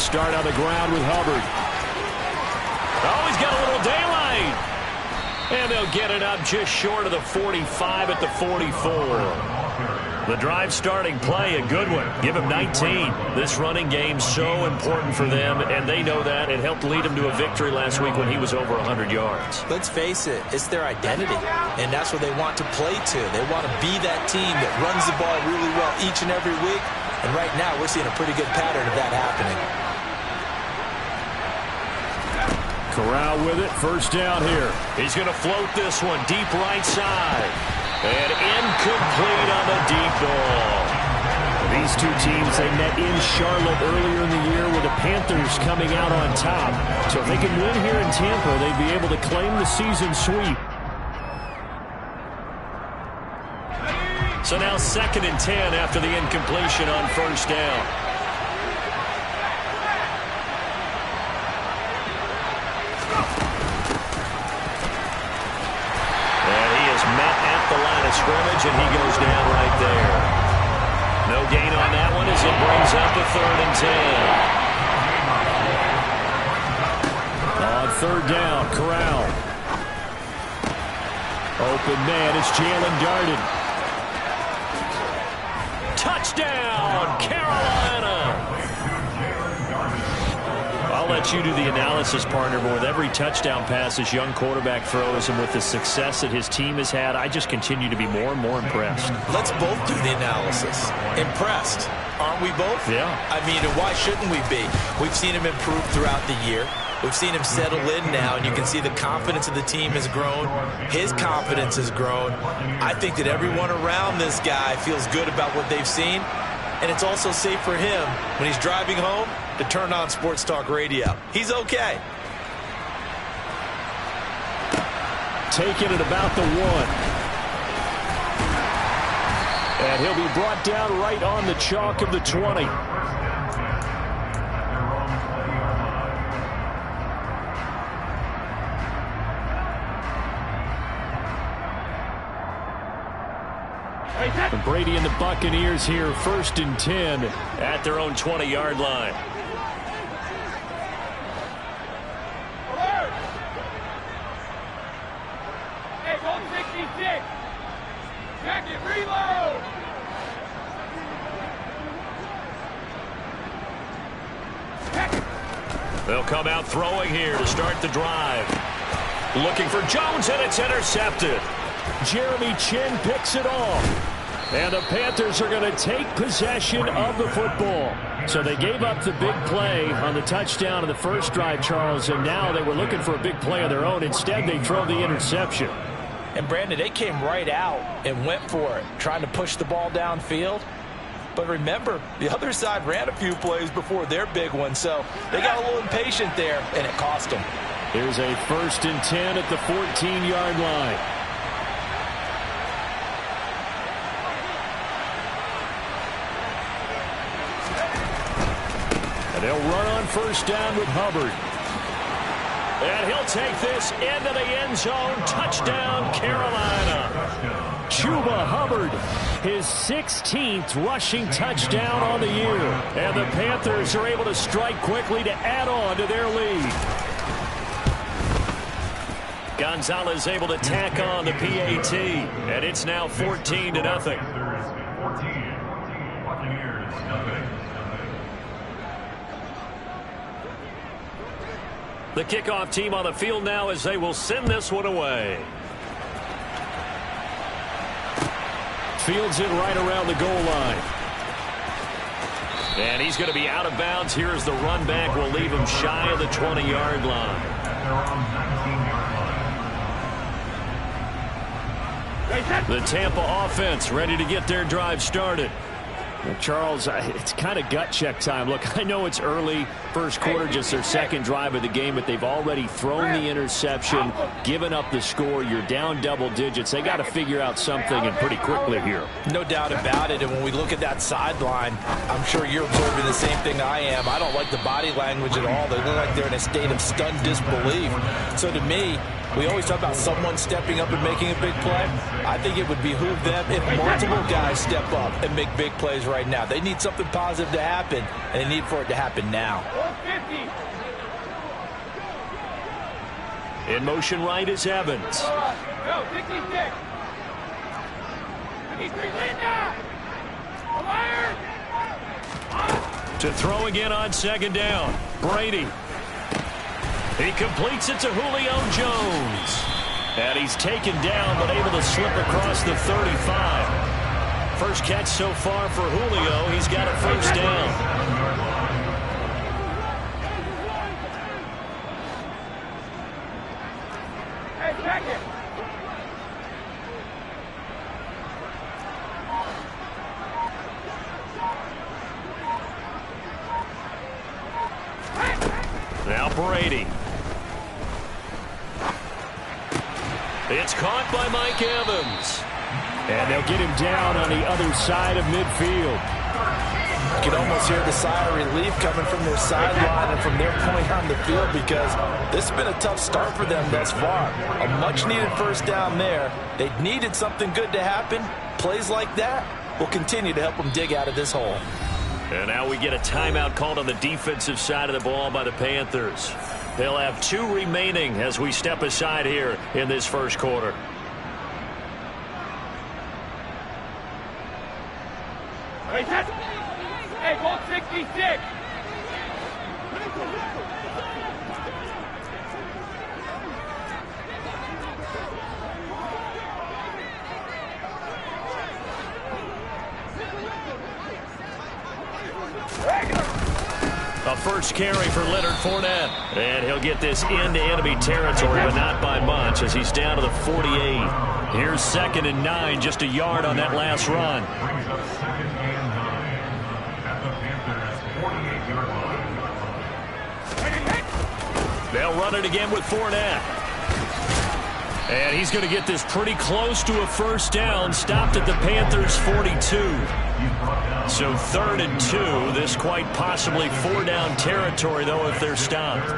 start on the ground with Hubbard. Oh, he's got a little daylight. And they'll get it up just short of the 45 at the 44. The drive starting play, a good one. Give him 19. This running game's so important for them, and they know that. It helped lead him to a victory last week when he was over 100 yards. Let's face it, it's their identity, and that's what they want to play to. They want to be that team that runs the ball really well each and every week, and right now we're seeing a pretty good pattern of that happening. Corral with it, first down here. He's going to float this one deep right side. And incomplete on the deep ball. These two teams, they met in Charlotte earlier in the year with the Panthers coming out on top. So if they can win here in Tampa, they'd be able to claim the season sweep. So now 2nd and 10 after the incompletion on first down. Scrimmage, and he goes down right there. No gain on that one as it brings up a 3rd and 10. On 3rd down, Corral. Open man, it's Jalen Darden. Touchdown, Carolina! I'll let you do the analysis, partner, but with every touchdown pass this young quarterback throws and with the success that his team has had, I just continue to be more and more impressed. Let's both do the analysis. Impressed, aren't we both? Yeah. I mean, why shouldn't we be? We've seen him improve throughout the year. We've seen him settle in now, and you can see the confidence of the team has grown. His confidence has grown. I think that everyone around this guy feels good about what they've seen, and it's also safe for him when he's driving home to turn on Sports Talk Radio. He's okay. Taking it about the 1. And he'll be brought down right on the chalk of the 20. Brady and the Buccaneers here, 1st and 10 at their own 20-yard line. Hey, 166. Jacket, reload. They'll come out throwing here to start the drive. Looking for Jones, and it's intercepted. Jeremy Chin picks it off. And the Panthers are going to take possession of the football. So they gave up the big play on the touchdown in the first drive, Charles, and now they were looking for a big play of their own. Instead, they throw the interception. And, Brandon, they came right out and went for it, trying to push the ball downfield. But remember, the other side ran a few plays before their big one, so they got a little impatient there, and it cost them. Here's a 1st and 10 at the 14-yard line. And they'll run on first down with Hubbard. And he'll take this into the end zone. Touchdown, Carolina. Chuba Hubbard, his 16th rushing touchdown on the year. And the Panthers are able to strike quickly to add on to their lead. Gonzalez able to tack on the PAT. And it's now 14-0. The kickoff team on the field now as they will send this one away. Fields it right around the goal line. And he's going to be out of bounds here as the run back will leave him shy of the 20-yard line. The Tampa offense ready to get their drive started. Well, Charles, it's kind of gut check time. Look, I know it's early, first quarter, just their second drive of the game, but they've already thrown the interception, given up the score. You're down double digits. They got to figure out something, and pretty quickly here. No doubt about it, and when we look at that sideline, I'm sure you're observing the same thing I am. I don't like the body language at all. They look like they're in a state of stunned disbelief. So to me, We always talk about someone stepping up and making a big play. I think it would behoove them if multiple guys step up and make big plays right now. They need something positive to happen, and they need for it to happen now. 50. In motion right is Evans. Go, 66. 53, Linda. Fire. To throw again on second down. Brady. He completes it to Julio Jones. And he's taken down but able to slip across the 35. First catch so far for Julio. He's got a first down. Hey, check it. Now Brady. It's caught by Mike Evans. And they'll get him down on the other side of midfield. You can almost hear the sigh of relief coming from their sideline and from their point on the field, because this has been a tough start for them thus far. A much-needed first down there. They needed something good to happen. Plays like that will continue to help them dig out of this hole. And now we get a timeout called on the defensive side of the ball by the Panthers. They'll have 2 remaining as we step aside here in this first quarter. Hey, hold 66. A first carry for Leonard Fournette. And he'll get this into enemy territory, but not by much, as he's down to the 48. Here's 2nd and 9, just a yard on that last run. They'll run it again with Fournette. And he's going to get this pretty close to a first down, stopped at the Panthers' 42. So 3rd and 2. This quite possibly 4-down territory, though, if they're stopped.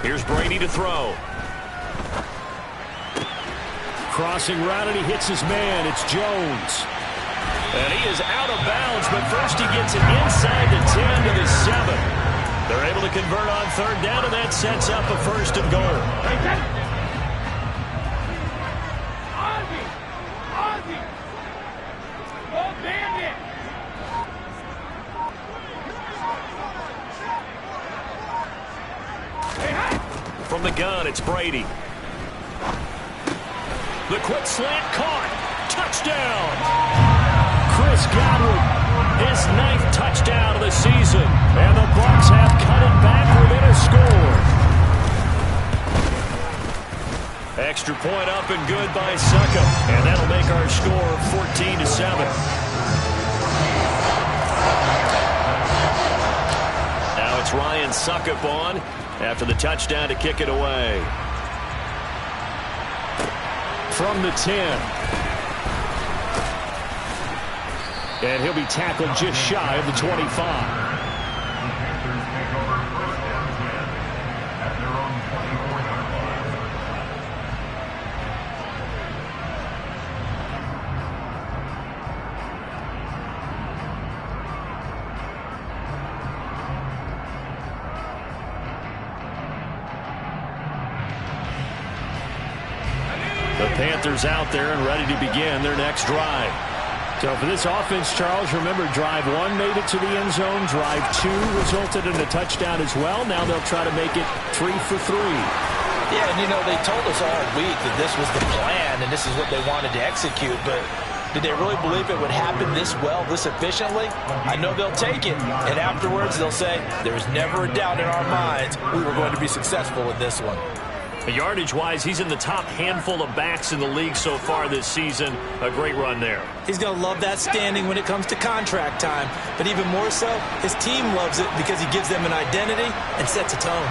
Here's Brady to throw. Crossing route, and he hits his man. It's Jones. And he is out of bounds, but first he gets it inside the 10 to the 7. They're able to convert on 3rd down, and that sets up a 1st and goal. From the gun, it's Brady. The quick slant caught. Touchdown. Chris Godwin, his 9th touchdown of the season. And the Bucs have cut it back within a score. Extra point up and good by Succop. And that'll make our score 14-7. Now it's Ryan Succop on after the touchdown to kick it away. From the 10. And he'll be tackled just shy of the 25. The Panthers out there and ready to begin their next drive. So for this offense, Charles, remember, drive 1 made it to the end zone. Drive 2 resulted in a touchdown as well. Now they'll try to make it 3 for 3. Yeah, and you know, they told us all week that this was the plan and this is what they wanted to execute, but did they really believe it would happen this well, this efficiently? I know they'll take it, and afterwards they'll say, there was never a doubt in our minds we were going to be successful with this one. Yardage-wise, he's in the top handful of backs in the league so far this season. A great run there. He's going to love that standing when it comes to contract time. But even more so, his team loves it because he gives them an identity and sets a tone.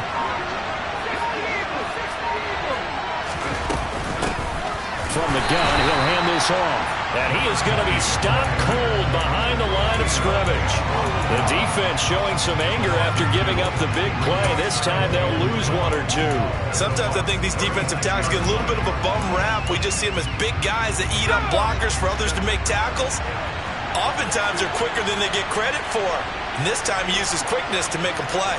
from the gun. He'll hand this off. And he is going to be stopped cold behind the line of scrimmage. The defense showing some anger after giving up the big play. This time they'll lose one or two. Sometimes I think these defensive tackles get a little bit of a bum rap. We just see them as big guys that eat up blockers for others to make tackles. Oftentimes they're quicker than they get credit for. And this time he uses quickness to make a play.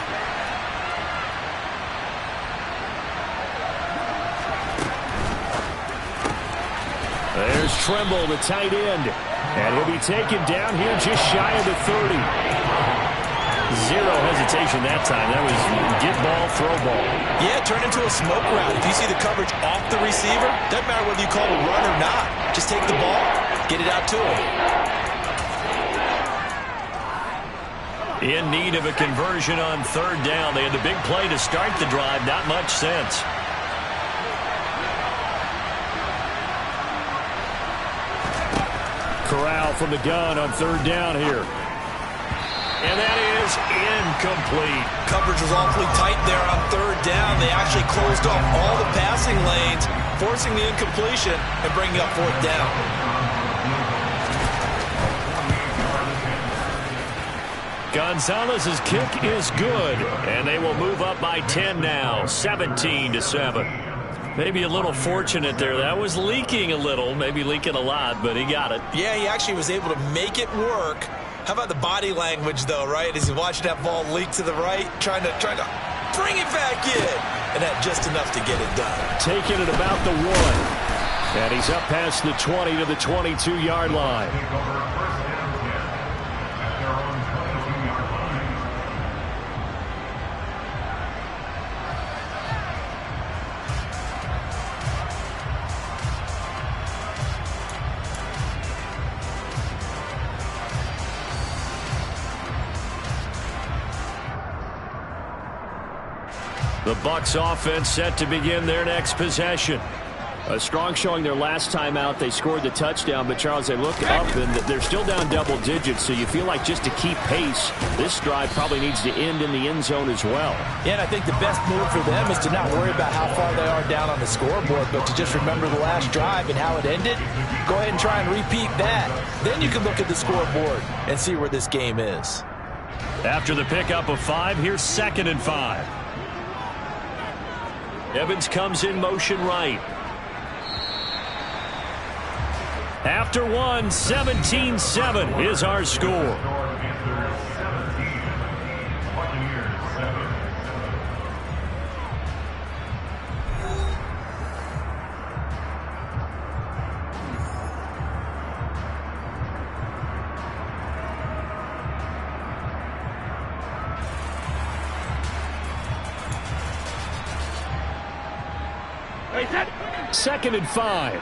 There's Trimble, the tight end. And he'll be taken down here just shy of the 30. Zero hesitation that time. That was get ball, throw ball. Yeah, turn into a smoke route. If you see the coverage off the receiver, doesn't matter whether you call it a run or not. Just take the ball, get it out to him. In need of a conversion on third down. They had the big play to start the drive. Not much sense. Corral from the gun on third down here. And that is incomplete. Coverage was awfully tight there on third down. They actually closed off all the passing lanes, forcing the incompletion and bringing up fourth down. Gonzalez's kick is good, and they will move up by 10 now, 17-7. Maybe a little fortunate there. That was leaking a little, maybe leaking a lot, but he got it. Yeah, he actually was able to make it work. How about the body language, though, right? As he watched that ball leak to the right, trying to bring it back in. And that just enough to get it done. Taking it about the 1. And he's up past the 20 to the 22-yard line. The Bucs offense set to begin their next possession. A strong showing their last time out. They scored the touchdown, but Charles, they look up and they're still down double digits, so you feel like just to keep pace, this drive probably needs to end in the end zone as well. Yeah, and I think the best move for them is to not worry about how far they are down on the scoreboard, but to just remember the last drive and how it ended. Go ahead and try and repeat that. Then you can look at the scoreboard and see where this game is. After the pickup of 5, here's 2nd and 5. Evans comes in motion right. After 1, 17-7 is our score. Second and 5.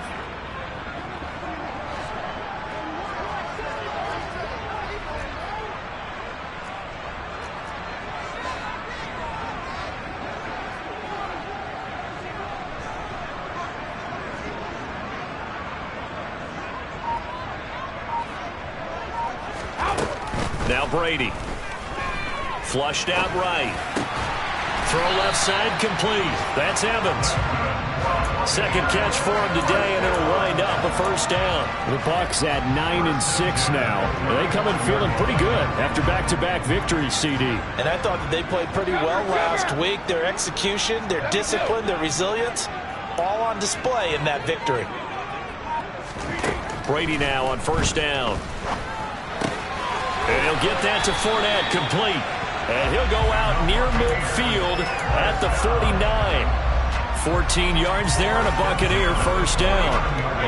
Now Brady. Flushed out right. Throw left side complete. That's Evans. Second catch for him today, and it'll wind up a first down. The Bucs at 9-6 now. They come in feeling pretty good after back-to-back victories, CD. And I thought that they played pretty well last week. Their execution, their discipline, their resilience, all on display in that victory. Brady now on first down. And he'll get that to Fournette, complete. And he'll go out near midfield at the 49. 14 yards there and a Buccaneer first down.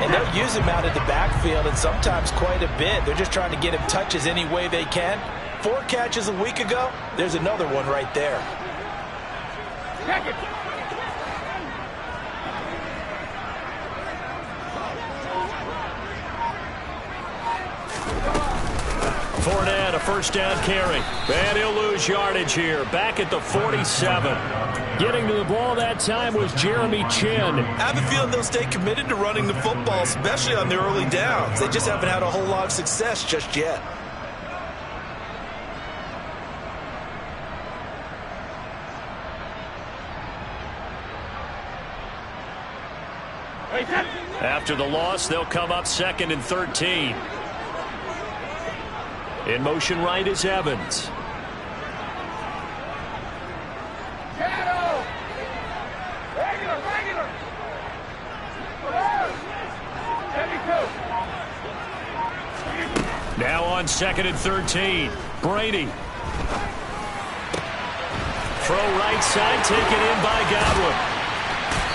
And they'll use him out of the backfield, and sometimes quite a bit. They're just trying to get him touches any way they can. 4 catches a week ago. There's another one right there. Check it. Fournette, a first down carry. And he'll lose yardage here. Back at the 47. Getting to the ball that time was Jeremy Chin. I have a feeling they'll stay committed to running the football, especially on their early downs. They just haven't had a whole lot of success just yet. After the loss, they'll come up 2nd and 13. In motion right is Evans. Regular. Now on 2nd and 13. Brady. Throw right side, taken in by Godwin.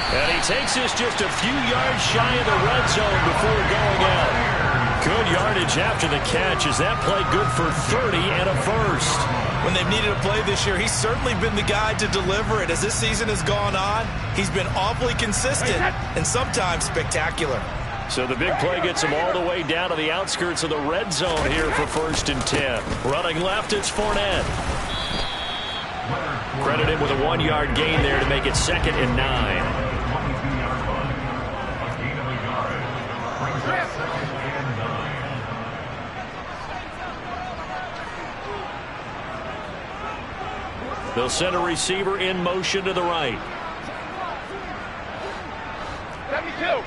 And he takes this just a few yards shy of the red zone before going out. Good yardage after the catch. Is that play good for 30 and a first? When they've needed a play this year, he's certainly been the guy to deliver it. As this season has gone on, he's been awfully consistent and sometimes spectacular. So the big play gets him all the way down to the outskirts of the red zone here for 1st and 10. Running left, it's Fournette. Credit him with a 1-yard gain there to make it 2nd and 9. They'll send a receiver in motion to the right. 72.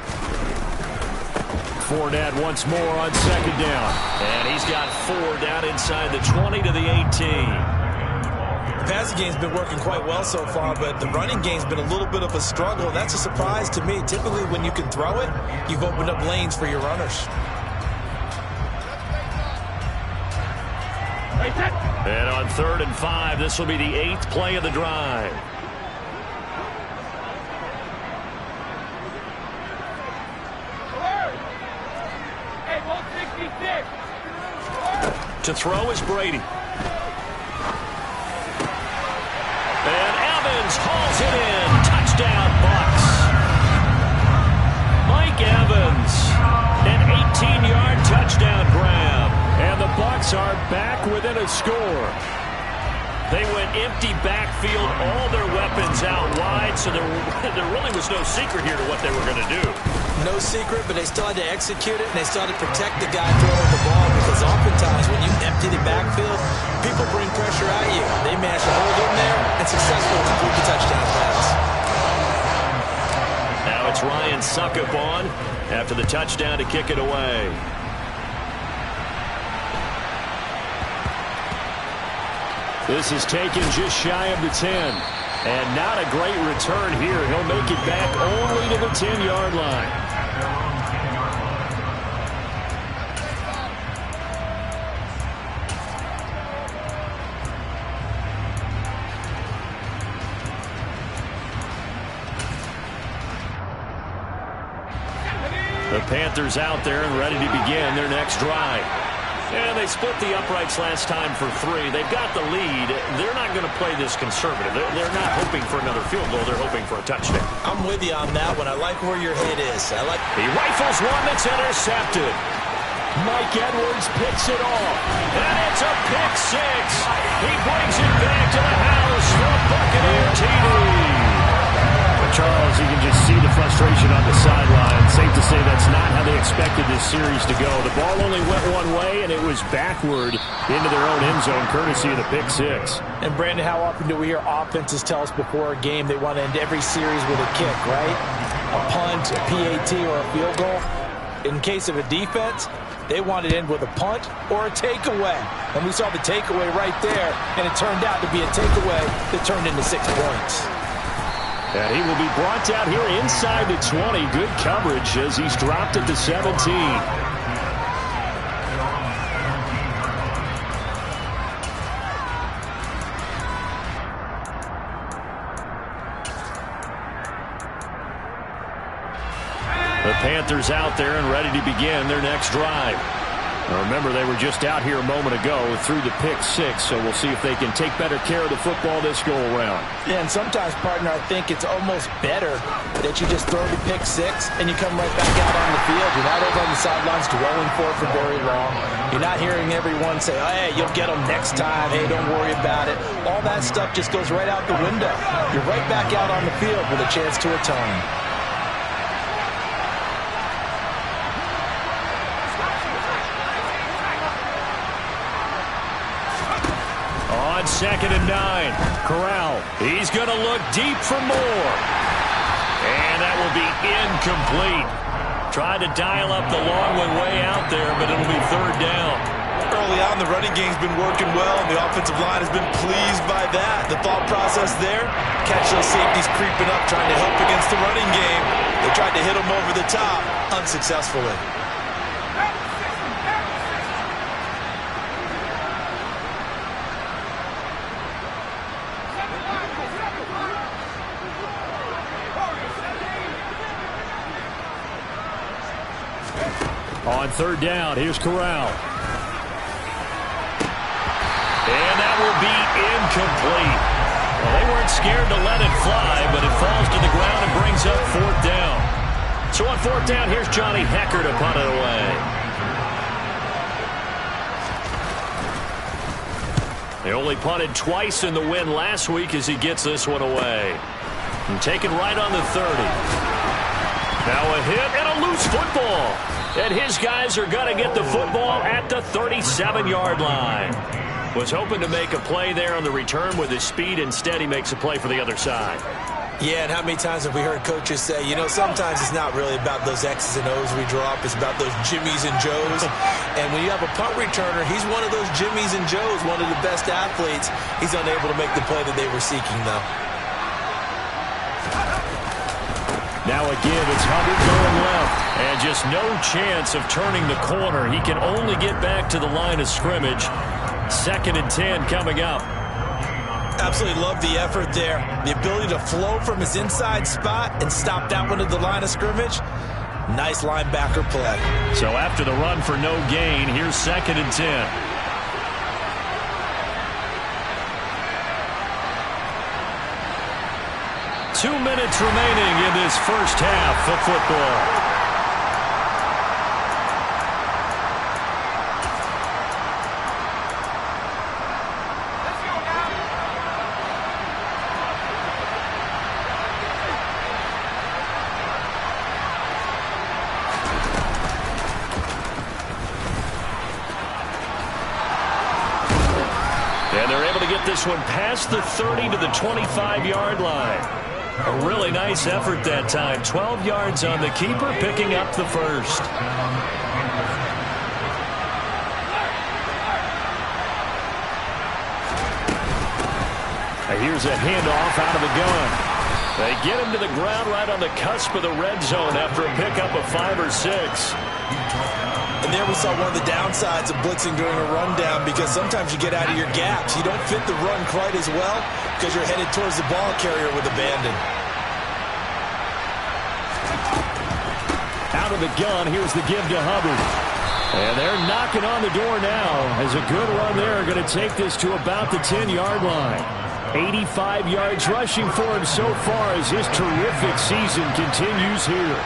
Fournette once more on 2nd down. And he's got 4 down inside the 20 to the 18. The passing game's been working quite well so far, but the running game's been a little bit of a struggle. That's a surprise to me. Typically, when you can throw it, you've opened up lanes for your runners. And on 3rd and 5, this will be the 8th play of the drive. To throw is Brady. And Evans hauls it in. Touchdown, Bucs. Mike Evans, an 18-yard touchdown grab. And the Bucs are back within a score. They went empty backfield, all their weapons out wide, so there really was no secret here to what they were going to do. No secret, but they still had to execute it, and they still had to protect the guy throwing the ball, because oftentimes when you empty the backfield, people bring pressure at you. They managed to hold in there and successfully complete the touchdown pass. Now it's Ryan Suckup on after the touchdown to kick it away. This is taken just shy of the 10. And not a great return here. He'll make it back only to the 10-yard line. The Panthers out there and ready to begin their next drive. And they split the uprights last time for 3. They've got the lead. They're not going to play this conservative. They're not hoping for another field goal. They're hoping for a touchdown. I'm with you on that one. I like where your head is. He rifles one that's intercepted. Mike Edwards picks it off. And it's a pick 6. He brings it back to the house for a Buccaneer TD. Charles, you can just see the frustration on the sideline. Safe to say that's not how they expected this series to go. The ball only went one way, and it was backward into their own end zone, courtesy of the pick 6. And, Brandon, how often do we hear offenses tell us before a game they want to end every series with a kick, right? A punt, a PAT, or a field goal. In case of a defense, they want to end with a punt or a takeaway. And we saw the takeaway right there, and it turned out to be a takeaway that turned into 6 points. And he will be brought down here inside the 20. Good coverage as he's dropped at the 17. The Panthers out there and ready to begin their next drive. Now remember, they were just out here a moment ago through the pick 6, so we'll see if they can take better care of the football this go-around. Yeah, and sometimes, partner, I think it's almost better that you just throw the pick 6 and you come right back out on the field. You're not over on the sidelines dwelling for it for very long. You're not hearing everyone say, oh, hey, you'll get them next time. Hey, don't worry about it. All that stuff just goes right out the window. You're right back out on the field with a chance to atone. On 2nd and 9, Corral. He's going to look deep for more. And that will be incomplete. Tried to dial up the long one way out there, but it'll be third down. Early on, the running game's been working well, and the offensive line has been pleased by that. The thought process there, catch those safeties creeping up, trying to help against the running game. They tried to hit them over the top, unsuccessfully. On third down, here's Corral. And that will be incomplete. Well, they weren't scared to let it fly, but it falls to the ground and brings up fourth down. So on fourth down, here's Johnny Hecker to punt it away. They only punted twice in the win last week as he gets this one away. And taken right on the 30. Now a hit and a loose football. And his guys are going to get the football at the 37-yard line. Was hoping to make a play there on the return with his speed. Instead, he makes a play for the other side. Yeah, and how many times have we heard coaches say, you know, sometimes it's not really about those X's and O's we drop. It's about those Jimmies and Joes. And when you have a punt returner, he's one of those Jimmies and Joes, one of the best athletes. He's unable to make the play that they were seeking, though. Now again, it's Hubbard going left. And just no chance of turning the corner. He can only get back to the line of scrimmage. 2nd and 10 coming up. Absolutely love the effort there. The ability to flow from his inside spot and stop that one at the line of scrimmage. Nice linebacker play. So after the run for no gain, here's 2nd and 10. Two minutes remaining in this first half of football. And they're able to get this one past the 30 to the 25-yard line. A really nice effort that time. 12 yards on the keeper, picking up the first. Here's a handoff out of the gun. They get him to the ground right on the cusp of the red zone after a pickup of 5 or 6. And there we saw one of the downsides of blitzing during a rundown, because sometimes you get out of your gaps. You don't fit the run quite as well because you're headed towards the ball carrier with abandon. Out of the gun, here's the give to Hubbard. And they're knocking on the door now as a good run there are going to take this to about the 10-yard line. 85 yards rushing for him so far as his terrific season continues here.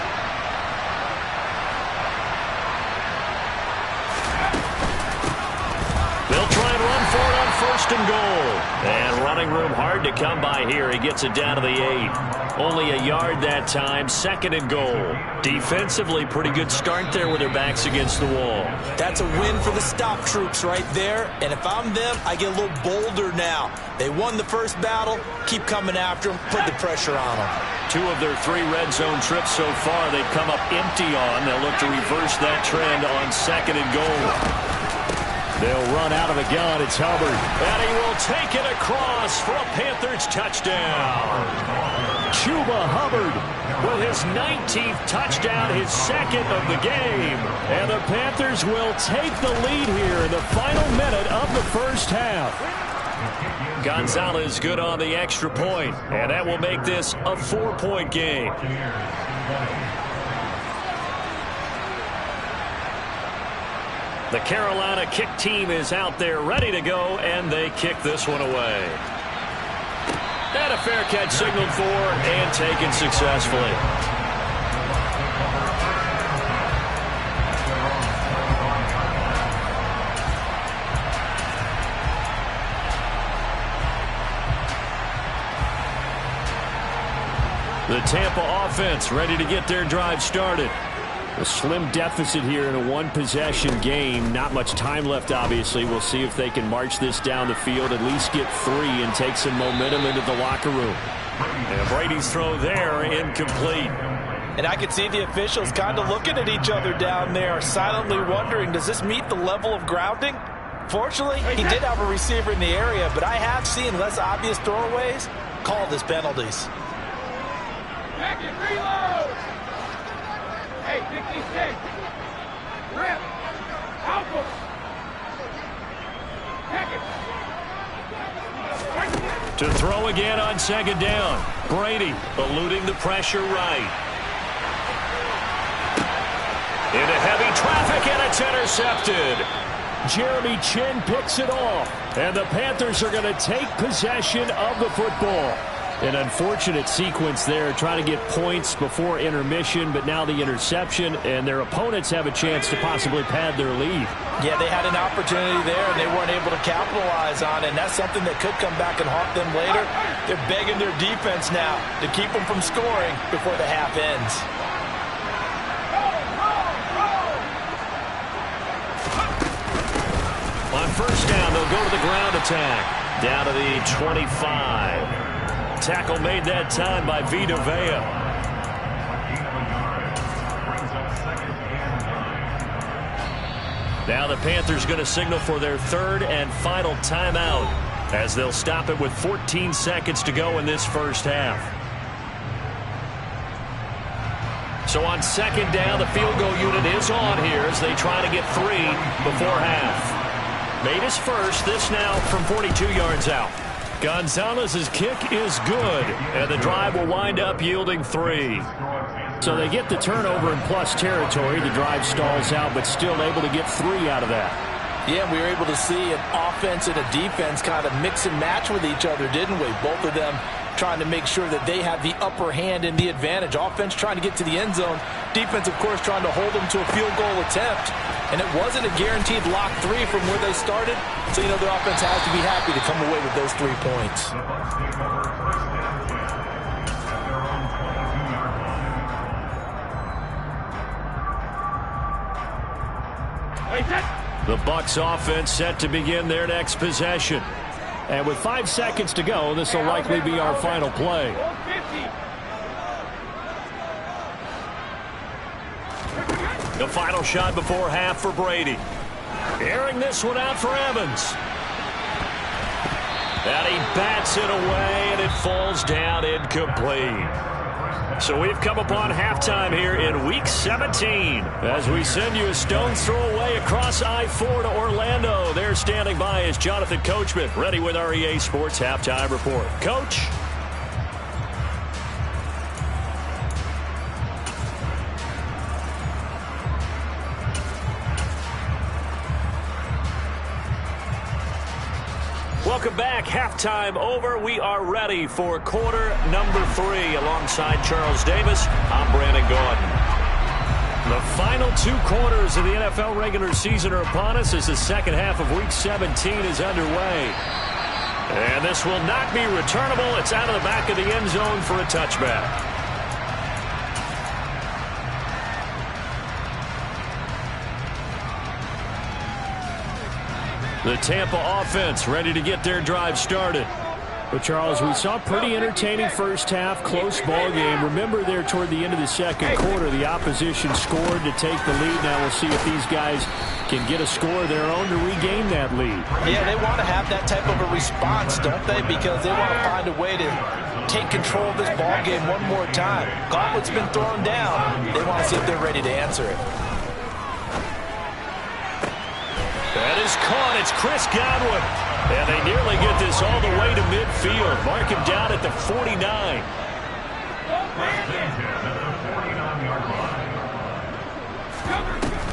They'll try and run for it on 1st and goal. And running room hard to come by here. He gets it down to the 8. Only a yard that time. 2nd and goal. Defensively, pretty good start there with their backs against the wall. That's a win for the stop troops right there. And if I'm them, I get a little bolder now. They won the first battle. Keep coming after them. Put the pressure on them. 2 of their 3 red zone trips so far they've come up empty on. They'll look to reverse that trend on 2nd and goal. They'll run out of the gun. It's Hubbard. And he will take it across for a Panthers touchdown. Chuba Hubbard with his 19th touchdown, his 2nd of the game. And the Panthers will take the lead here in the final minute of the first half. Gonzalez good on the extra point, and that will make this a 4-point game. The Carolina kick team is out there ready to go, and they kick this one away. And a fair catch signaled for and taken successfully. The Tampa offense ready to get their drive started. A slim deficit here in a one-possession game. Not much time left, obviously. We'll see if they can march this down the field, at least get 3 and take some momentum into the locker room. And Brady's throw there, incomplete. And I could see the officials kind of looking at each other down there, silently wondering, does this meet the level of grounding? Fortunately, he did have a receiver in the area, but I have seen less obvious throwaways called as penalties. Back and reload. Hey, 56. Rip. Output. Back it. To throw again on second down. Brady eluding the pressure right. Into heavy traffic, and it's intercepted. Jeremy Chin picks it off, and the Panthers are going to take possession of the football. An unfortunate sequence there, trying to get points before intermission, but now the interception, and their opponents have a chance to possibly pad their lead. Yeah, they had an opportunity there, and they weren't able to capitalize on it, and that's something that could come back and haunt them later. They're begging their defense now to keep them from scoring before the half ends. On first down, they'll go to the ground attack. Down to the 25. Tackle made that time by Vita Vea. Now the Panthers going to signal for their third and final timeout as they'll stop it with 14 seconds to go in this first half. So on second down, the field goal unit is on here as they try to get 3 before half. Made his first, this now from 42 yards out. Gonzalez's kick is good, and the drive will wind up yielding 3. So they get the turnover in plus territory. The drive stalls out, but still able to get 3 out of that. Yeah, we were able to see an offense and a defense kind of mix and match with each other, didn't we? Both of them trying to make sure that they have the upper hand and the advantage. Offense trying to get to the end zone. Defense, of course, trying to hold them to a field goal attempt. And it wasn't a guaranteed lock 3 from where they started. So, you know, their offense has to be happy to come away with those 3 points. The Bucs offense set to begin their next possession. And with 5 seconds to go, this will likely be our final play. The final shot before half for Brady. Airing this one out for Evans. And he bats it away, and it falls down incomplete. So we've come upon halftime here in Week 17 as we send you a stone's throw away across I-4 to Orlando. There standing by is Jonathan Coachman, ready with our EA Sports Halftime Report. Coach? Welcome back. Halftime over. We are ready for quarter number 3. Alongside Charles Davis, I'm Brandon Gaudin. The final 2 quarters of the NFL regular season are upon us as the second half of Week 17 is underway. And this will not be returnable. It's out of the back of the end zone for a touchback. The Tampa offense ready to get their drive started. But, Charles, we saw a pretty entertaining first half, close ball game. Remember there toward the end of the second quarter, the opposition scored to take the lead. Now we'll see if these guys can get a score of their own to regain that lead. Yeah, they want to have that type of a response, don't they? Because they want to find a way to take control of this ball game one more time. Gauntlet's been thrown down. They want to see if they're ready to answer it. That is caught. It's Chris Godwin. And they nearly get this all the way to midfield. Mark him down at the 49.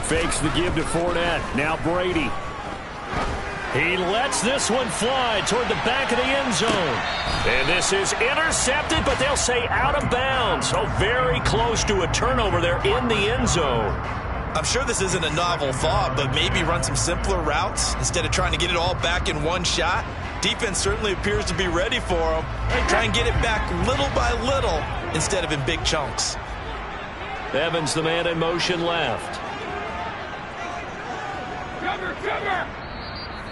Fakes the give to Fournette. Now Brady. He lets this one fly toward the back of the end zone. And this is intercepted, but they'll say out of bounds. So very close to a turnover there in the end zone. I'm sure this isn't a novel thought, but maybe run some simpler routes instead of trying to get it all back in one shot. Defense certainly appears to be ready for them. Try and get it back little by little instead of in big chunks. Evans, the man in motion left. Cover!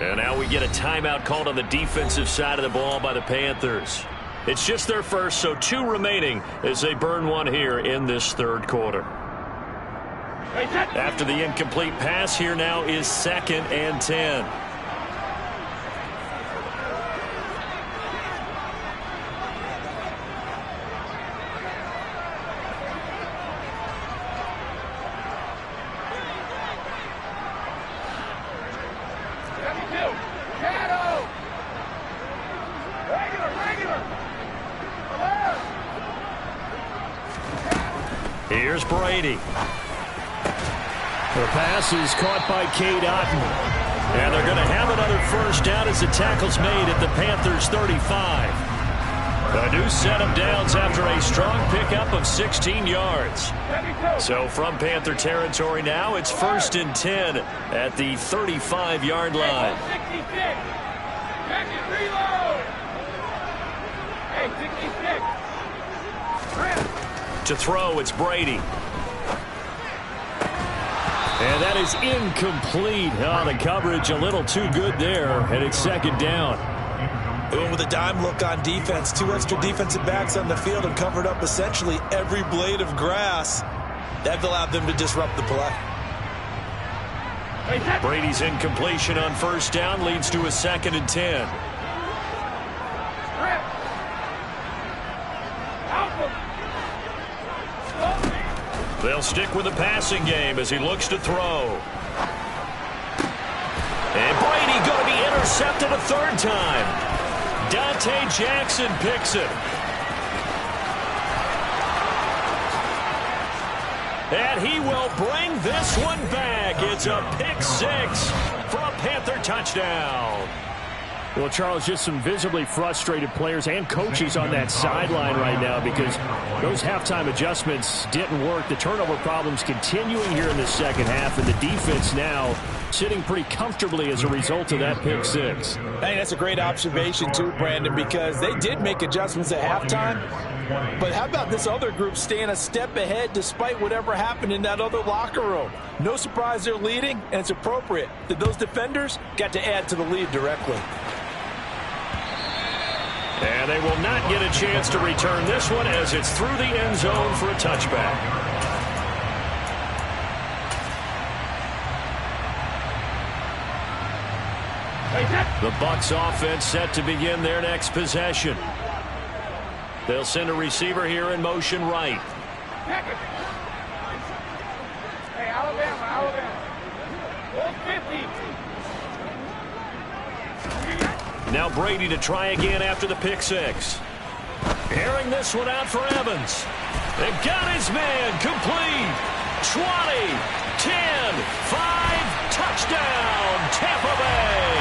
And now we get a timeout called on the defensive side of the ball by the Panthers. It's just their first, so 2 remaining as they burn one here in this third quarter. After the incomplete pass, here now is 2nd and 10. Here's Brady. The pass is caught by Cade Otton. And they're going to have another first down as the tackle's made at the Panthers' 35. A new set of downs after a strong pickup of 16 yards. So from Panther territory now, it's 1st and 10 at the 35-yard line. To throw, it's Brady. And that is incomplete. Oh, the coverage a little too good there, and it's 2nd down. And with a dime look on defense, 2 extra defensive backs on the field and covered up essentially every blade of grass. That allowed them to disrupt the play. Brady's incompletion on first down leads to a 2nd and 10. They'll stick with the passing game as he looks to throw. And Brady going to be intercepted a 3rd time. Dante Jackson picks it. And he will bring this one back. It's a pick 6 for a Panther touchdown. Well, Charles, just some visibly frustrated players and coaches on that sideline right now because those halftime adjustments didn't work. The turnover problems continuing here in the second half, and the defense now sitting pretty comfortably as a result of that pick 6. Hey, that's a great observation too, Brandon, because they did make adjustments at halftime. But how about this other group staying a step ahead despite whatever happened in that other locker room? No surprise they're leading, and it's appropriate that those defenders got to add to the lead directly. And they will not get a chance to return this one as it's through the end zone for a touchback. The Bucs offense set to begin their next possession. They'll send a receiver here in motion right. Hey, Alabama. 50. Now Brady to try again after the pick 6. Airing this one out for Evans. They've got his man complete. 20, 10, 5, touchdown, Tampa Bay.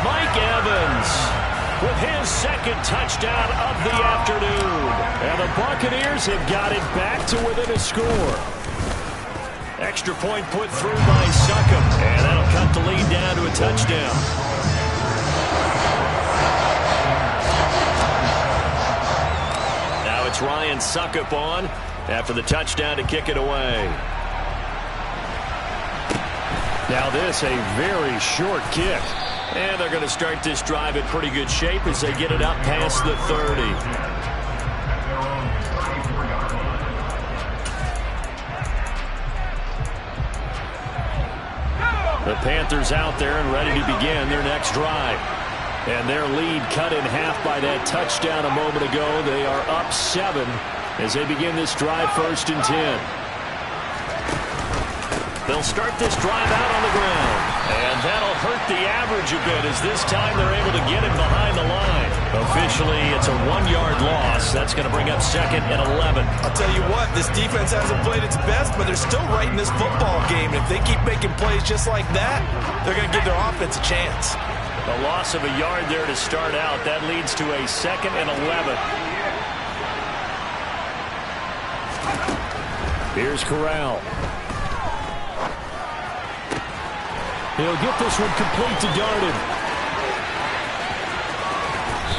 Mike Evans with his 2nd touchdown of the afternoon. And the Buccaneers have got it back to within a score. Extra point put through by Succop. And that'll cut the lead down to a touchdown. It's Ryan Succop on after the touchdown to kick it away. Now this, a very short kick. And they're going to start this drive in pretty good shape as they get it up past the 30. The Panthers out there and ready to begin their next drive. And their lead cut in half by that touchdown a moment ago. They are up 7 as they begin this drive 1st and 10. They'll start this drive out on the ground. And that'll hurt the average a bit as this time they're able to get him behind the line. Officially, it's a 1-yard loss. That's going to bring up 2nd and 11. I'll tell you what, this defense hasn't played its best, but they're still right in this football game. If they keep making plays just like that, they're going to give their offense a chance. A loss of a yard there to start out. That leads to a 2nd and 11. Here's Corral. He'll get this one complete to Darden.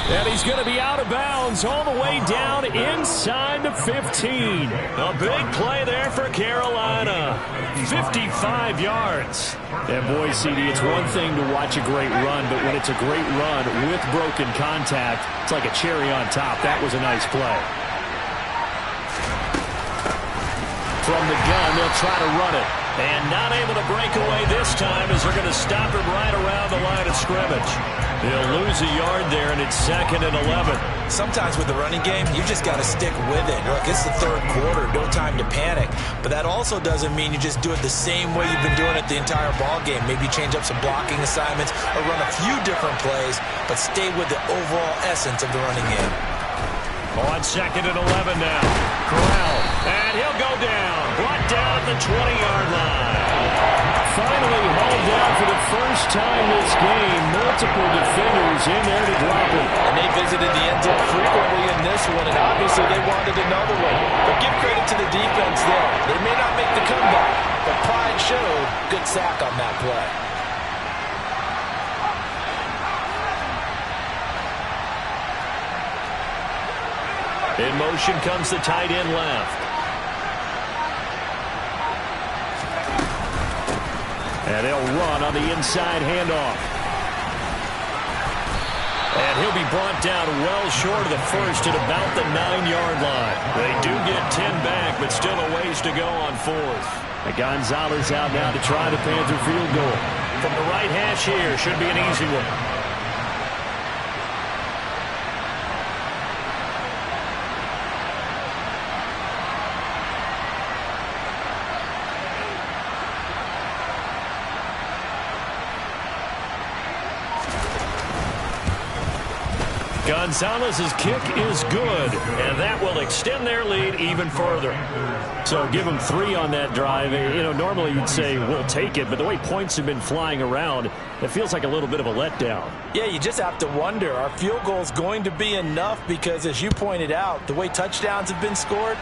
And he's going to be out of bounds all the way down inside the 15. A big play there for Carolina. 55 yards. And boy, CD, it's one thing to watch a great run, but when it's a great run with broken contact, it's like a cherry on top. That was a nice play. From the gun, they'll try to run it. And not able to break away this time as they're going to stop him right around the line of scrimmage. They'll lose a yard there, and it's 2nd and 11. Sometimes with the running game, you just got to stick with it. Look, it's the third quarter, no time to panic. But that also doesn't mean you just do it the same way you've been doing it the entire ball game. Maybe change up some blocking assignments or run a few different plays, but stay with the overall essence of the running game. On 2nd and 11 now. Corral, and he'll go down. Brought down at the 20-yard line. Finally hauled down for the first time this game. Multiple defenders in there to drop him. And they visited the end zone frequently in this one, and obviously they wanted another one. But give credit to the defense there. They may not make the comeback, but pride showed. Good sack on that play. In motion comes the tight end left. And they'll run on the inside handoff. And he'll be brought down well short of the first at about the 9-yard line. They do get 10 back, but still a ways to go on 4th. And Gonzalez out now to try the Panther field goal. From the right hash here, should be an easy one. Gonzalez's kick is good, and that will extend their lead even further. So give them 3 on that drive. You know, normally you'd say we'll take it, but the way points have been flying around, it feels like a little bit of a letdown. Yeah, you just have to wonder, are field goals going to be enough? Because as you pointed out, the way touchdowns have been scored,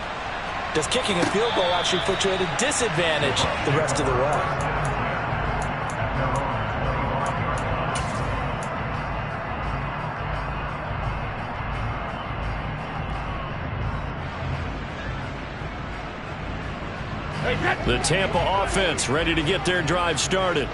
does kicking a field goal actually put you at a disadvantage the rest of the way? The Tampa offense ready to get their drive started.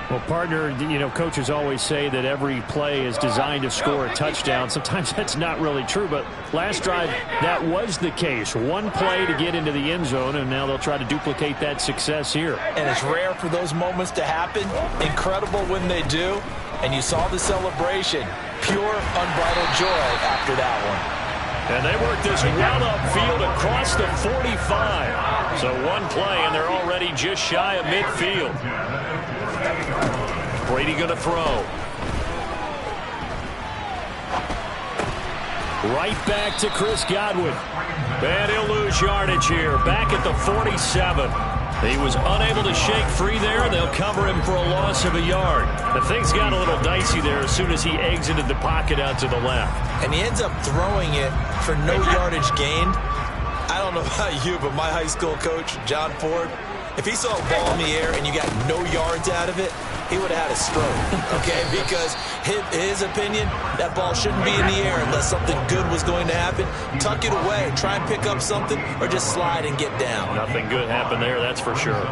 Well, partner, you know, coaches always say that every play is designed to score a touchdown. Sometimes that's not really true, but last drive, that was the case. One play to get into the end zone, and now they'll try to duplicate that success here. And it's rare for those moments to happen. Incredible when they do. And you saw the celebration. Pure, unbridled joy after that one. And they work this well upfield across the 45. So one play, and they're already just shy of midfield. Brady going to throw. Right back to Chris Godwin. And he'll lose yardage here. Back at the 47. He was unable to shake free there. They'll cover him for a loss of a yard. The things got a little dicey there as soon as he exited the pocket out to the left. And he ends up throwing it for no yardage gained. I don't know about you, but my high school coach, John Ford, if he saw a ball in the air and you got no yards out of it, he would have had a stroke, okay? Because his opinion, that ball shouldn't be in the air unless something good was going to happen. Tuck it away, try and pick up something, or just slide and get down. Nothing good happened there, that's for sure.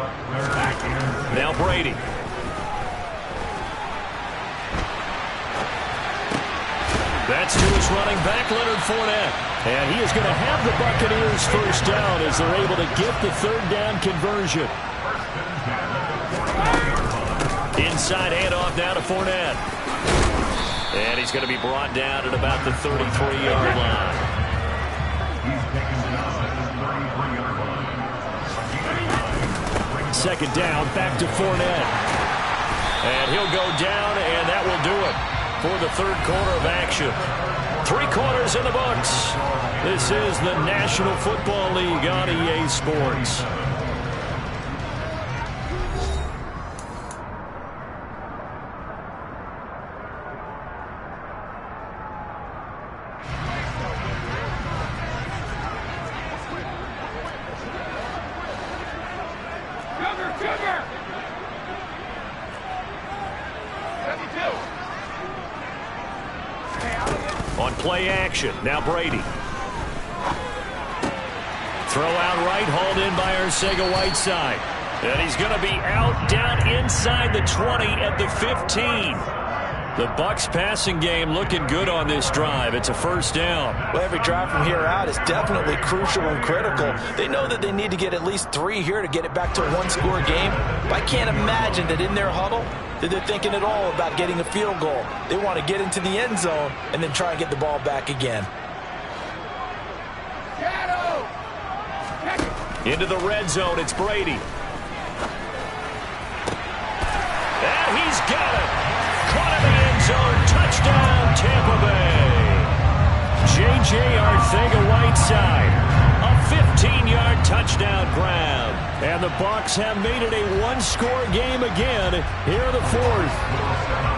Now Brady. That's to his running back, Leonard Fournette. And he is going to have the Buccaneers first down as they're able to get the third down conversion. Inside handoff now to Fournette. And he's going to be brought down at about the 33-yard line. Second down, back to Fournette. And he'll go down, and that will do it for the third quarter of action. 3 quarters in the books. This is the National Football League on EA Sports. On play action, now Brady. Throw out right, hauled in by Arcega-Whiteside. And he's going to be out down inside the 20 at the 15. The Bucs passing game looking good on this drive. It's a first down. Well, every drive from here out is definitely crucial and critical. They know that they need to get at least 3 here to get it back to a one-score game. But I can't imagine that in their huddle that they're thinking at all about getting a field goal. They want to get into the end zone and then try and get the ball back again. Into the red zone, it's Brady. And he's got it. Caught in the end zone. Touchdown, Tampa Bay. J.J. Arcega-Whiteside. A 15-yard touchdown grab. And the Bucs have made it a one-score game again here in the fourth.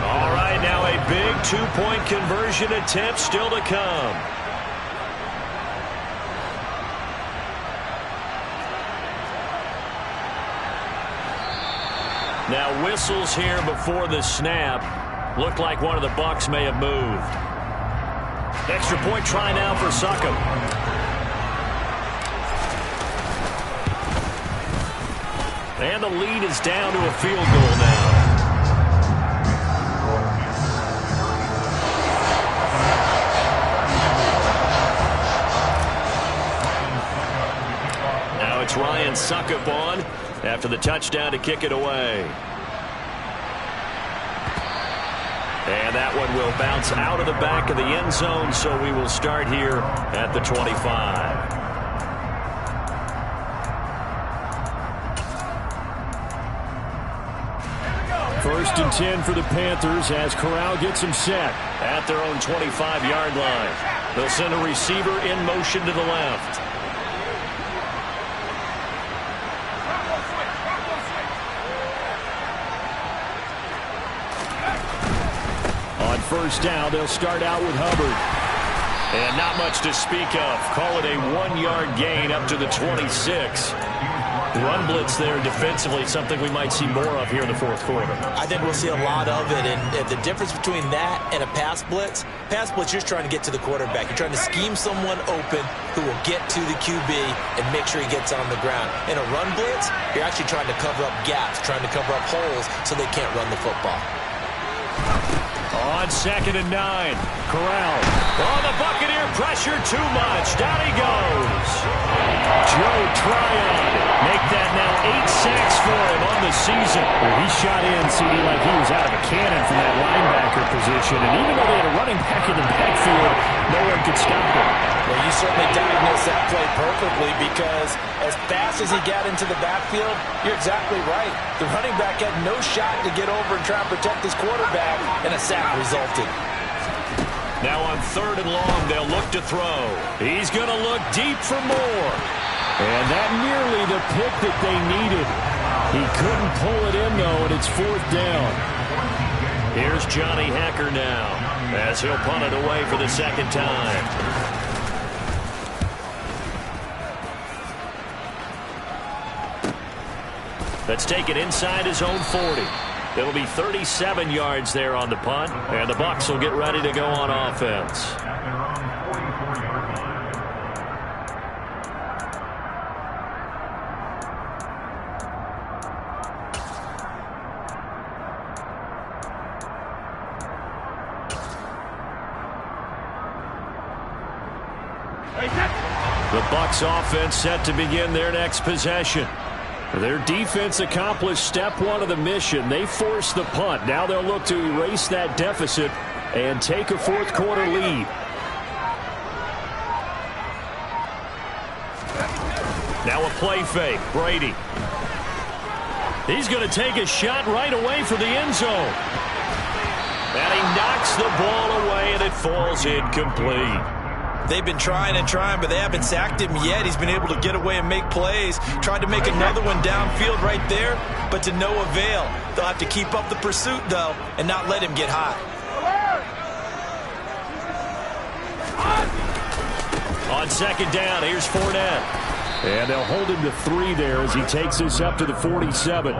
All right, now a big two-point conversion attempt still to come. Now whistles here before the snap. Looked like one of the Bucs may have moved. Extra point try now for Succop. And the lead is down to a field goal now. Now it's Ryan Succop on after the touchdown to kick it away. And that one will bounce out of the back of the end zone, so we will start here at the 25. First and 10 for the Panthers as Corral gets him set at their own 25-yard line. They'll send a receiver in motion to the left. First down, they'll start out with Hubbard. And not much to speak of. Call it a 1-yard gain up to the 26. Run blitz there defensively, something we might see more of here in the fourth quarter. I think we'll see a lot of it, and the difference between that and a pass blitz, you're just trying to get to the quarterback. You're trying to scheme someone open who will get to the QB and make sure he gets on the ground. In a run blitz, you're actually trying to cover up gaps, trying to cover up holes so they can't run the football. On 2nd and 9, Corral. Oh, the Buccaneer pressure too much. Down he goes. Joe Tryon. Make that now 8 sacks for him on the season. Well, he shot in, CD, like he was out of a cannon from that linebacker position. And even though they had a running back in the backfield, no one could stop him. Well, you certainly diagnosed that play perfectly because as fast as he got into the backfield, you're exactly right. The running back had no shot to get over and try and protect his quarterback, and a sack resulted. Now on 3rd and long, they'll look to throw. He's going to look deep for more. And that nearly the pick that they needed. He couldn't pull it in, though, and it's 4th down. Here's Johnny Hekker now as he'll punt it away for the second time. Let's take it inside his own 40. It'll be 37 yards there on the punt, and the Bucs will get ready to go on offense. The Bucs offense set to begin their next possession. Their defense accomplished step 1 of the mission. They forced the punt. Now they'll look to erase that deficit and take a fourth quarter lead. Now a play fake. Brady. He's going to take a shot right away for the end zone. And he knocks the ball away, and it falls incomplete. They've been trying and trying, but they haven't sacked him yet. He's been able to get away and make plays. Tried to make another one downfield right there, but to no avail. They'll have to keep up the pursuit, though, and not let him get hot. On 2nd down, here's Fournette. And they'll hold him to 3 there as he takes this up to the 47.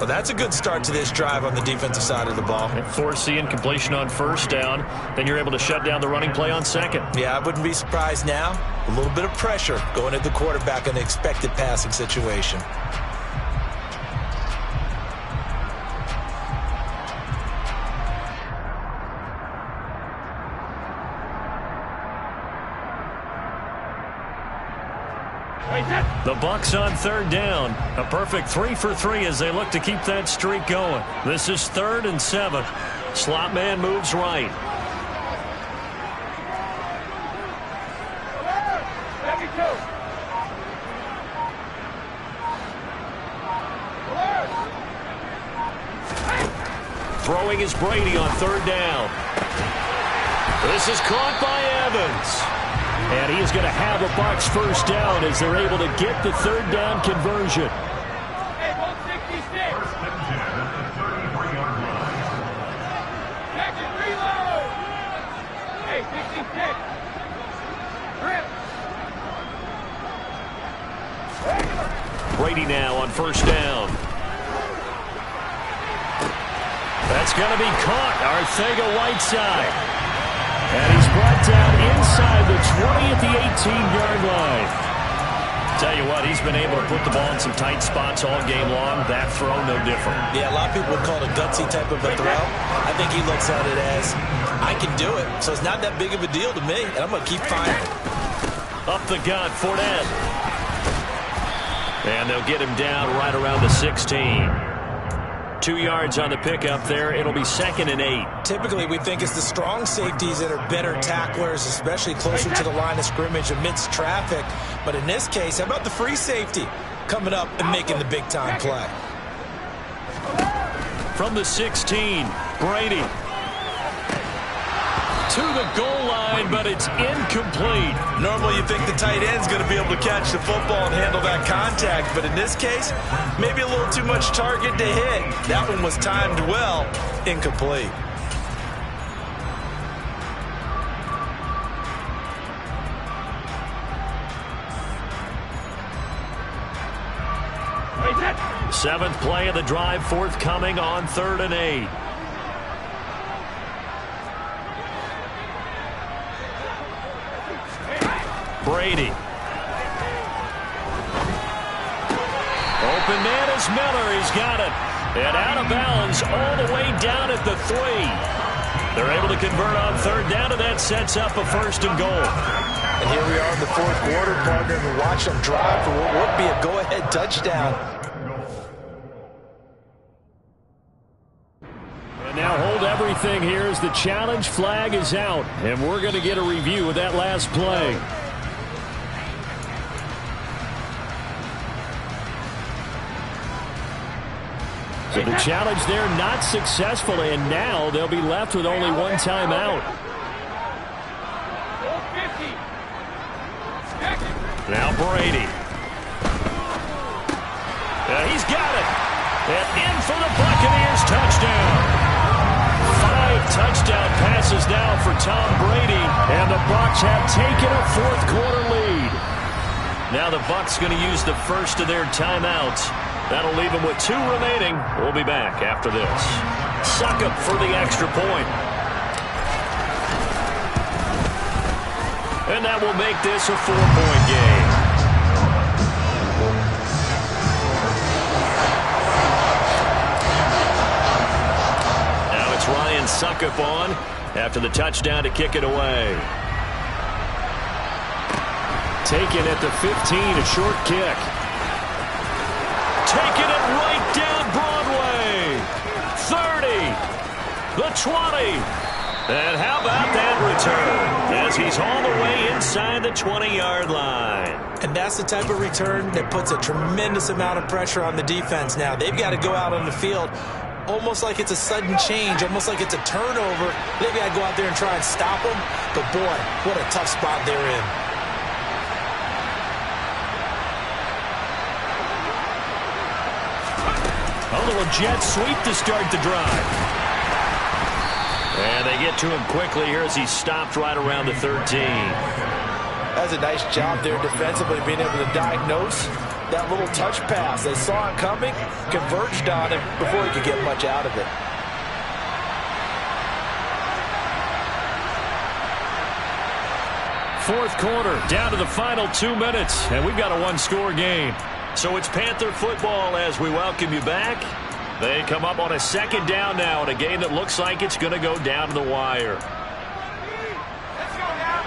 Well, that's a good start to this drive on the defensive side of the ball. Force the incompletion on first down. Then you're able to shut down the running play on second. Yeah, I wouldn't be surprised now. A little bit of pressure going at the quarterback in the expected passing situation. The Bucs on third down. A perfect 3 for 3 as they look to keep that streak going. This is 3rd and 7. Slot man moves right. Throwing is Brady on third down. This is caught by Evans. And he is going to have a Bucs first down as they're able to get the third down conversion. Hey, 166. Second reload. Hey, 66. Grip. Brady now on first down. That's going to be caught. Arcega-Whiteside. And he's brought down inside the 20 at the 18-yard line. Tell you what, he's been able to put the ball in some tight spots all game long. That throw, no different. Yeah, a lot of people would call it a gutsy type of a throw. I think he looks at it as, I can do it. So it's not that big of a deal to me, and I'm going to keep firing. Up the gut, Fournette. And they'll get him down right around the 16. 2 yards on the pickup there. It'll be 2nd and 8. Typically, we think it's the strong safeties that are better tacklers, especially closer to the line of scrimmage amidst traffic. But in this case, how about the free safety coming up and making the big-time play? From the 16, Brady. To the goal line, but it's incomplete. Normally, you think the tight end's going to be able to catch the football and handle that contact. But in this case, maybe a little too much target to hit. That one was timed well. Incomplete. Seventh play of the drive forthcoming on 3rd and 8. Brady. Open man is Miller. He's got it. And out of bounds all the way down at the 3. They're able to convert on third down, and that sets up a 1st and goal. And here we are in the 4th quarter, partner, and watch them drive for what would be a go-ahead touchdown. And now hold everything here as the challenge flag is out. And we're going to get a review of that last play. So the challenge there not successful, and now they'll be left with only one timeout. Now Brady. He's got it. And in for the Buccaneers touchdown. 5 touchdown passes now for Tom Brady, and the Bucs have taken a 4th quarter lead. Now the Bucs going to use the first of their timeouts. That'll leave them with 2 remaining. We'll be back after this. Succop for the extra point. And that will make this a 4-point game. Now it's Ryan Succop on after the touchdown to kick it away. Taken at the 15, a short kick. Taking it right down Broadway. 30. The 20. And how about that return as he's all the way inside the 20-yard line. And that's the type of return that puts a tremendous amount of pressure on the defense now. They've got to go out on the field almost like it's a sudden change, almost like it's a turnover. They've got to go out there and try and stop them. But, boy, what a tough spot they're in. A little jet sweep to start the drive. And they get to him quickly here as he stopped right around the 13. That's a nice job there defensively, being able to diagnose that little touch pass. They saw it coming, converged on him before he could get much out of it. Fourth quarter, down to the final 2 minutes, and we've got a one-score game. So it's Panther football as we welcome you back. They come up on a second down now in a game that looks like it's going to go down to the wire. Let's go now.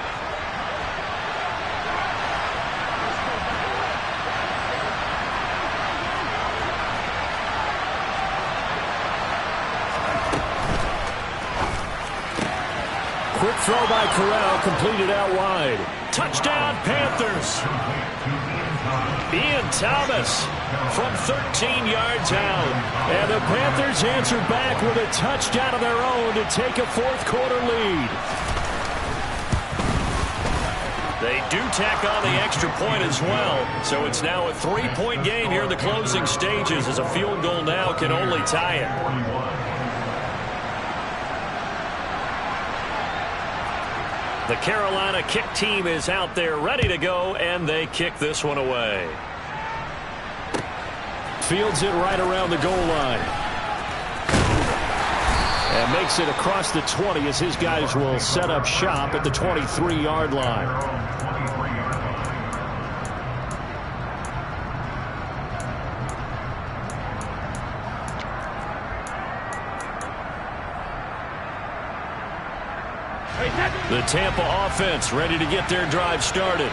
Quick throw by Corral, completed out wide. Touchdown, Panthers. Ian Thomas from 13 yards out. And the Panthers answer back with a touchdown of their own to take a fourth quarter lead. They do tack on the extra point as well. So it's now a 3-point game here in the closing stages as a field goal now can only tie it. The Carolina kick team is out there ready to go, and they kick this one away. Fields it right around the goal line. And makes it across the 20 as his guys will set up shop at the 23-yard line. The Tampa offense ready to get their drive started.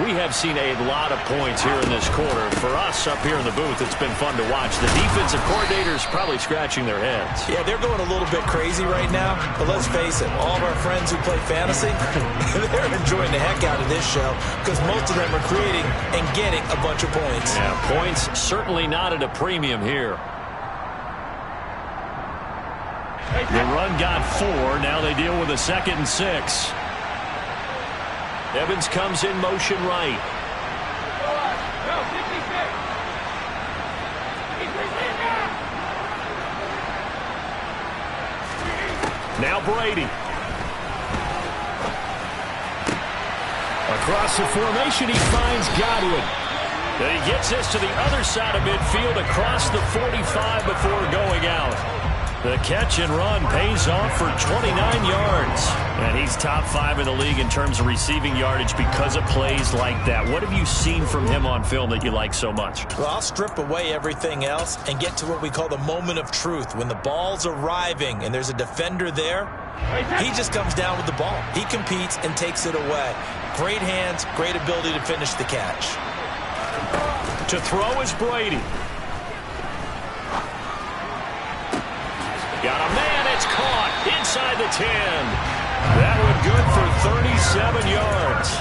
We have seen a lot of points here in this quarter. For us up here in the booth, it's been fun to watch. The defensive coordinators probably scratching their heads. Yeah, they're going a little bit crazy right now. But let's face it, all of our friends who play fantasy, they're enjoying the heck out of this show because most of them are creating and getting a bunch of points. Yeah, points certainly not at a premium here. The run got 4. Now they deal with a 2nd and 6. Evans comes in motion right. Go, 66. Now Brady. Across the formation, he finds Godwin. And he gets this to the other side of midfield across the 45 before going out. The catch and run pays off for 29 yards. And he's top 5 in the league in terms of receiving yardage because of plays like that. What have you seen from him on film that you like so much? Well, I'll strip away everything else and get to what we call the moment of truth. When the ball's arriving and there's a defender there, he just comes down with the ball. He competes and takes it away. Great hands, great ability to finish the catch. To throw is Brady. Got a man, it's caught inside the 10. That one good for 37 yards.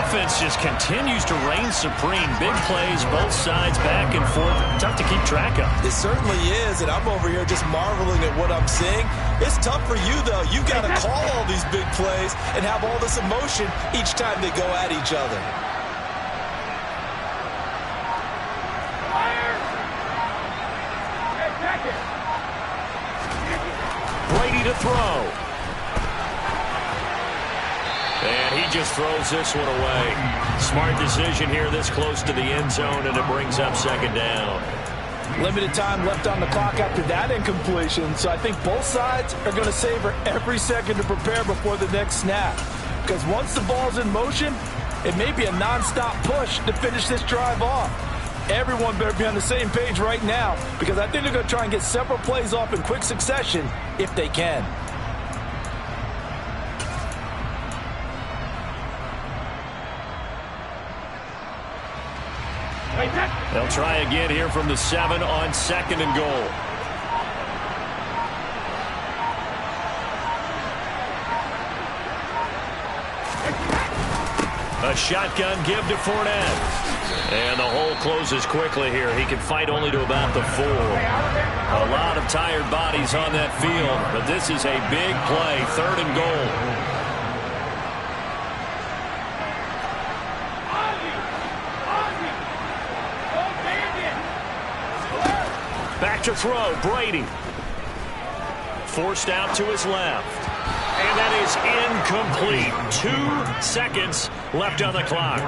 Offense just continues to reign supreme. Big plays, both sides, back and forth. Tough to keep track of. It certainly is, and I'm over here just marveling at what I'm seeing. It's tough for you, though. You've got to call all these big plays and have all this emotion each time they go at each other. Brady to throw. And he just throws this one away. Smart decision here this close to the end zone, and it brings up 2nd down. Limited time left on the clock after that incompletion, so I think both sides are going to savor every second to prepare before the next snap. Because once the ball's in motion, it may be a non-stop push to finish this drive off. Everyone better be on the same page right now because I think they're going to try and get several plays off in quick succession if they can. They'll try again here from the 7 on 2nd and goal. A shotgun give to Fournette. And the hole closes quickly here. He can fight only to about the 4. A lot of tired bodies on that field, but this is a big play, 3rd and goal. Back to throw, Brady. Forced out to his left. And that is incomplete. complete. 2 seconds left on the clock.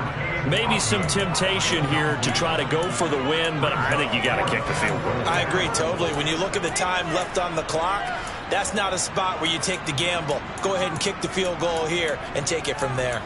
Maybe some temptation here to try to go for the win, but I think you got to kick the field goal. I agree totally. When you look at the time left on the clock, that's not a spot where you take the gamble. Go ahead and kick the field goal here and take it from there.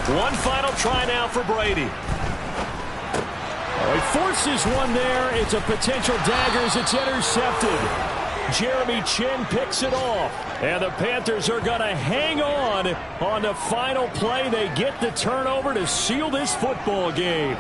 One final try now for Brady. Oh, he forces one there. It's a potential dagger as it's intercepted. Jeremy Chin picks it off. And the Panthers are going to hang on the final play. They get the turnover to seal this football game.